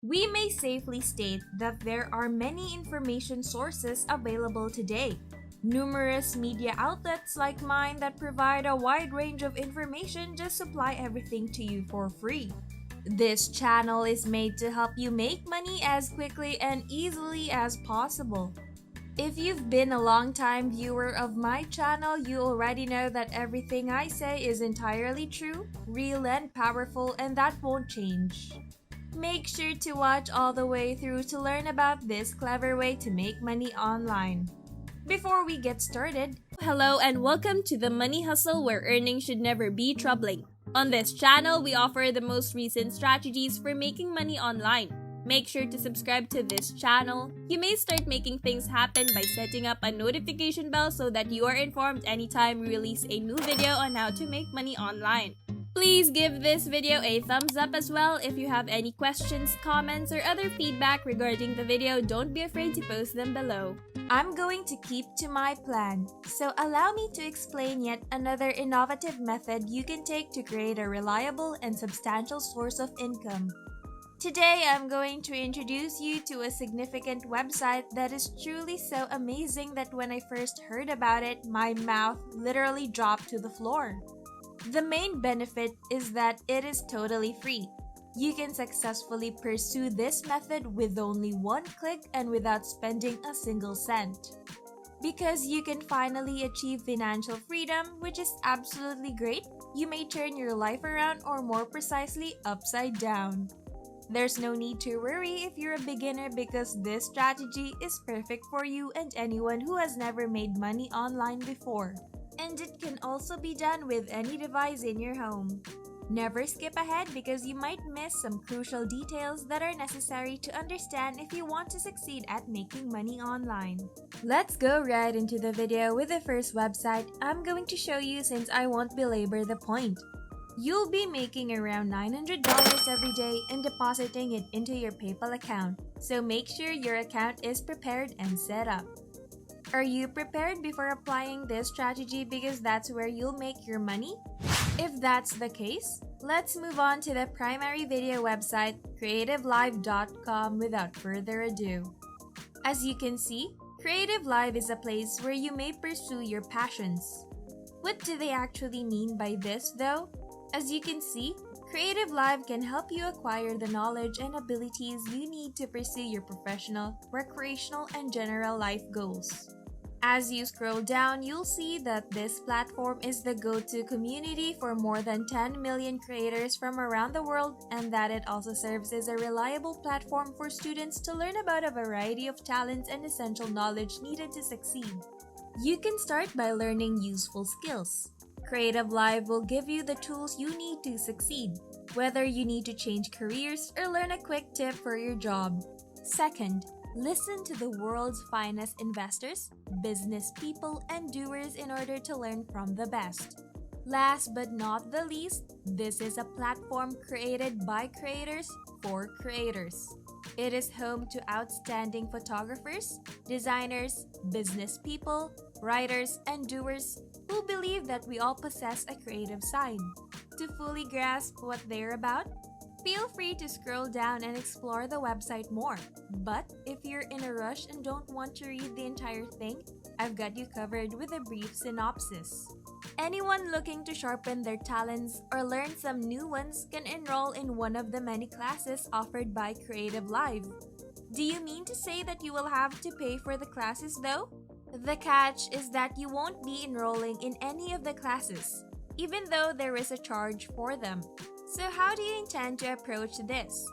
We may safely state that there are many information sources available today. Numerous media outlets like mine that provide a wide range of information just supply everything to you for free. This channel is made to help you make money as quickly and easily as possible. If you've been a long-time viewer of my channel, you already know that everything I say is entirely true, real, and powerful, and that won't change. Make sure to watch all the way through to learn about this clever way to make money online. Before we get started, hello and welcome to the Money Hustle, where earning should never be troubling. On this channel, we offer the most recent strategies for making money online. Make sure to subscribe to this channel. You may start making things happen by setting up a notification bell so that you are informed anytime we release a new video on how to make money online. Please give this video a thumbs up as well. If you have any questions, comments, or other feedback regarding the video, don't be afraid to post them below. I'm going to keep to my plan, so allow me to explain yet another innovative method you can take to create a reliable and substantial source of income. Today, I'm going to introduce you to a significant website that is truly so amazing that when I first heard about it, my mouth literally dropped to the floor. The main benefit is that it is totally free. You can successfully pursue this method with only one click and without spending a single cent. Because you can finally achieve financial freedom, which is absolutely great, you may turn your life around, or more precisely, upside down. There's no need to worry if you're a beginner, because this strategy is perfect for you and anyone who has never made money online before. And it can also be done with any device in your home. Never skip ahead, because you might miss some crucial details that are necessary to understand if you want to succeed at making money online. Let's go right into the video with the first website I'm going to show you, since I won't belabor the point. You'll be making around $900 every day and depositing it into your PayPal account, so make sure your account is prepared and set up. Are you prepared before applying this strategy, because that's where you'll make your money? If that's the case, let's move on to the primary video website, creativelive.com, without further ado. As you can see, Creative Live is a place where you may pursue your passions. What do they actually mean by this, though? As you can see, Creative Live can help you acquire the knowledge and abilities you need to pursue your professional, recreational, and general life goals. As you scroll down, you'll see that this platform is the go-to community for more than 10 million creators from around the world, and that it also serves as a reliable platform for students to learn about a variety of talents and essential knowledge needed to succeed. You can start by learning useful skills. Creative Live will give you the tools you need to succeed, whether you need to change careers or learn a quick tip for your job. Second, listen to the world's finest investors, business people, and doers in order to learn from the best. Last but not the least, this is a platform created by creators for creators. It is home to outstanding photographers, designers, business people, writers, and doers who believe that we all possess a creative side. To fully grasp what they're about, feel free to scroll down and explore the website more. But if you're in a rush and don't want to read the entire thing, I've got you covered with a brief synopsis. Anyone looking to sharpen their talents or learn some new ones can enroll in one of the many classes offered by Creative Live. Do you mean to say that you will have to pay for the classes, though? The catch is that you won't be enrolling in any of the classes, even though there is a charge for them. So how do you intend to approach this?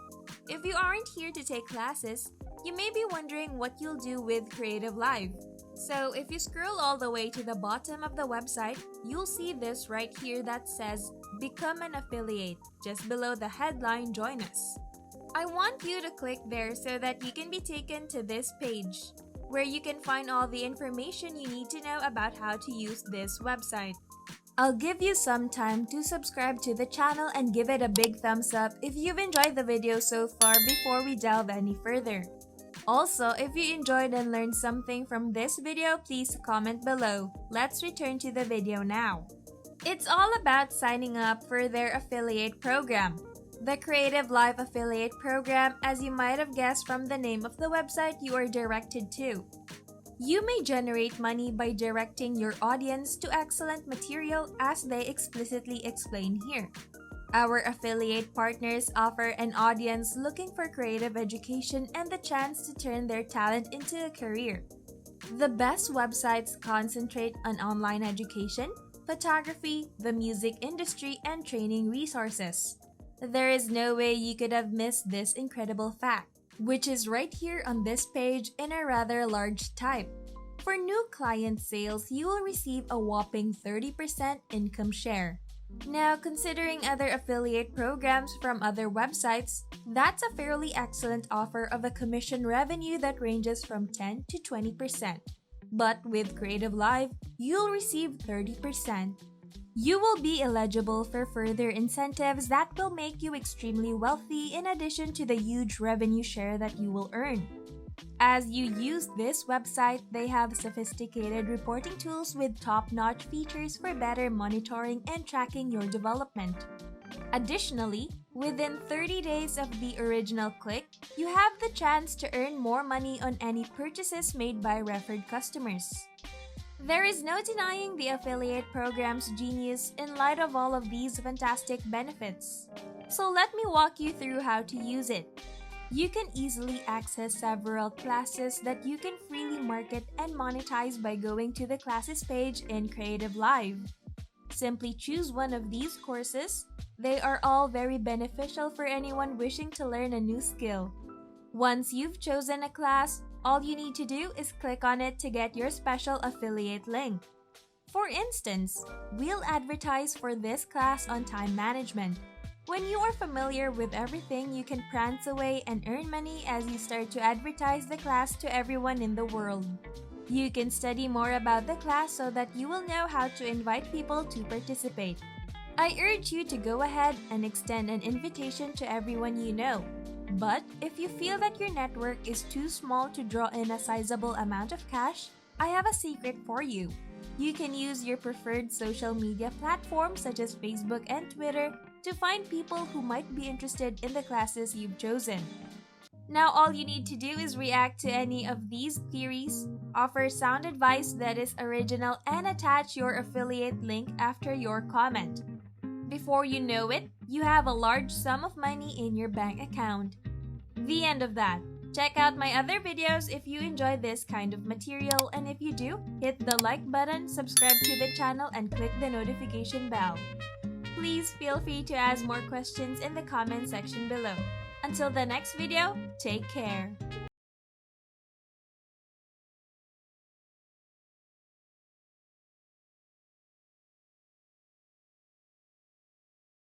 If you aren't here to take classes, you may be wondering what you'll do with Creative Live. So if you scroll all the way to the bottom of the website, you'll see this right here that says Become an Affiliate, just below the headline Join Us. I want you to click there so that you can be taken to this page, where you can find all the information you need to know about how to use this website. I'll give you some time to subscribe to the channel and give it a big thumbs up if you've enjoyed the video so far before we delve any further. Also, if you enjoyed and learned something from this video, please comment below. Let's return to the video now. It's all about signing up for their affiliate program. The Creative Live Affiliate Program, as you might have guessed from the name of the website you are directed to. You may generate money by directing your audience to excellent material as they explicitly explain here. Our affiliate partners offer an audience looking for creative education and the chance to turn their talent into a career. The best websites concentrate on online education, photography, the music industry, and training resources. There is no way you could have missed this incredible fact, which is right here on this page in a rather large type. For new client sales, you will receive a whopping 30% income share. Now, considering other affiliate programs from other websites, that's a fairly excellent offer of a commission revenue that ranges from 10 to 20%. But with Creative Live, you'll receive 30%. You will be eligible for further incentives that will make you extremely wealthy in addition to the huge revenue share that you will earn. As you use this website, they have sophisticated reporting tools with top-notch features for better monitoring and tracking your development. Additionally, within 30 days of the original click, you have the chance to earn more money on any purchases made by referred customers. There is no denying the affiliate program's genius in light of all of these fantastic benefits. So let me walk you through how to use it. You can easily access several classes that you can freely market and monetize by going to the classes page in Creative Live. Simply choose one of these courses. They are all very beneficial for anyone wishing to learn a new skill. Once you've chosen a class, all you need to do is click on it to get your special affiliate link. For instance, we'll advertise for this class on time management. When you are familiar with everything, you can prance away and earn money as you start to advertise the class to everyone in the world. You can study more about the class so that you will know how to invite people to participate. I urge you to go ahead and extend an invitation to everyone you know. But if you feel that your network is too small to draw in a sizable amount of cash, I have a secret for you. You can use your preferred social media platforms such as Facebook and Twitter to find people who might be interested in the classes you've chosen. Now all you need to do is react to any of these theories, offer sound advice that is original, and attach your affiliate link after your comment. Before you know it, you have a large sum of money in your bank account. The end of that. Check out my other videos if you enjoy this kind of material, and if you do, hit the like button, subscribe to the channel, and click the notification bell. Please feel free to ask more questions in the comment section below. Until the next video, take care.